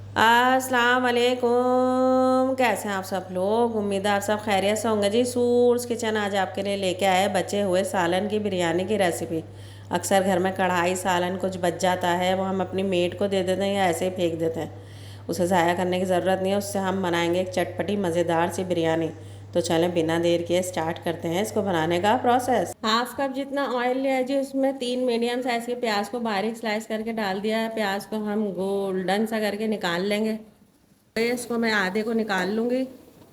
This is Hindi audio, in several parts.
अस्सलाम वालेकुम। कैसे हैं आप सब लोग? उम्मीद है आप सब खैरियत से होंगे। जी सूर्स किचन आज आपके लिए लेके आए बचे हुए सालन की बिरयानी की रेसिपी। अक्सर घर में कढ़ाई सालन कुछ बच जाता है, वो हम अपनी मेड को दे देते हैं या ऐसे ही फेंक देते हैं। उसे ज़ाया करने की ज़रूरत नहीं है, उससे हम बनाएंगे एक चटपटी मज़ेदार सी बिरयानी। तो चलें बिना देर किए स्टार्ट करते हैं इसको बनाने का प्रोसेस। हाफ कप जितना ऑयल लिया है जी, उसमें 3 मीडियम साइज़ के प्याज को बारीक स्लाइस करके डाल दिया है। प्याज को हम गोल्डन सा करके निकाल लेंगे। तो इसको मैं आधे को निकाल लूँगी।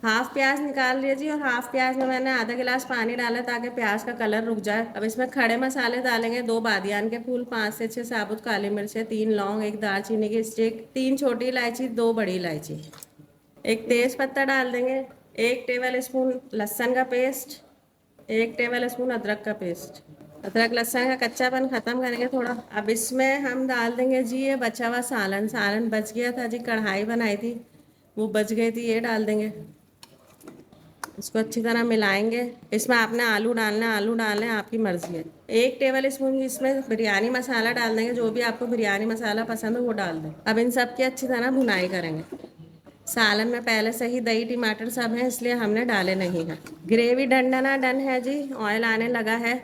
हाफ प्याज निकाल लीजिए और हाफ प्याज में मैंने आधा गिलास पानी डाला ताकि प्याज का कलर रुक जाए। अब इसमें खड़े मसाले डालेंगे। 2 बादियान के फूल, 5 से 6 साबुत काली मिर्चें, 3 लौंग, 1 दालचीनी की स्टिक, 3 छोटी इलायची, 2 बड़ी इलायची, एक तेज पत्ता डाल देंगे, 1 टेबल स्पून लहसुन का पेस्ट, 1 टेबल स्पून अदरक का पेस्ट। अदरक लहसुन का कच्चापन ख़त्म करेंगे थोड़ा। अब इसमें हम डाल देंगे जी ये बचा हुआ सालन। सालन बच गया था जी, कढ़ाई बनाई थी वो बच गई थी, ये डाल देंगे। इसको अच्छी तरह मिलाएंगे। इसमें आपने आलू डालना है, आलू डालना है आपकी मर्ज़ी है। 1 टेबल स्पून इसमें बिरयानी मसाला डाल देंगे, जो भी आपको बिरयानी मसाला पसंद हो वो डाल दें। अब इन सब की अच्छी तरह भुनाई करेंगे। सालन में पहले से ही दही टमाटर सब हैं, इसलिए हमने डाले नहीं हैं। ग्रेवी डन है जी, ऑयल आने लगा है।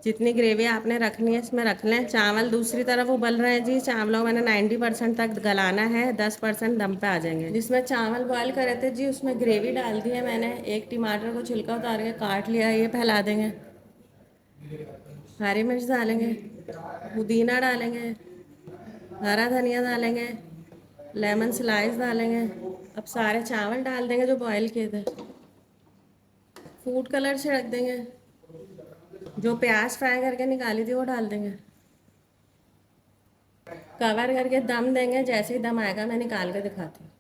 जितनी ग्रेवी आपने रखनी है इसमें रख लें। चावल दूसरी तरफ उबल रहे हैं जी। चावलों को मैंने 90% तक गलाना है, 10% दम पे आ जाएंगे। जिसमें चावल बॉयल करे थे जी, उसमें ग्रेवी डाल दी है मैंने। 1 टमाटर को छिलका उतार के काट लिया है, ये फैला देंगे। हरी मिर्च डालेंगे, पुदीना डालेंगे, हरा धनिया डालेंगे, लेमन स्लाइस डालेंगे। अब सारे चावल डाल देंगे जो बॉयल किए थे। फूड कलर छिड़क देंगे। जो प्याज फ्राई करके निकाली थी वो डाल देंगे। कवर करके दम देंगे। जैसे ही दम आएगा मैं निकाल के दिखाती हूँ।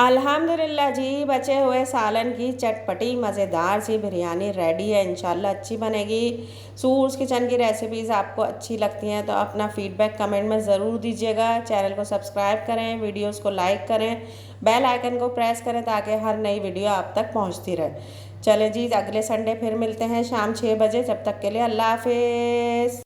अल्हम्दुलिल्लाह जी, बचे हुए सालन की चटपटी मज़ेदार सी बिरयानी रेडी है। इंशाल्लाह अच्छी बनेगी। सूर्स किचन की रेसिपीज़ आपको अच्छी लगती हैं तो अपना फीडबैक कमेंट में ज़रूर दीजिएगा। चैनल को सब्सक्राइब करें, वीडियोस को लाइक करें, बेल आइकन को प्रेस करें ताकि हर नई वीडियो आप तक पहुंचती रहे। चलें जी, अगले संडे फिर मिलते हैं शाम 6 बजे। जब तक के लिए अल्लाह हाफिज़।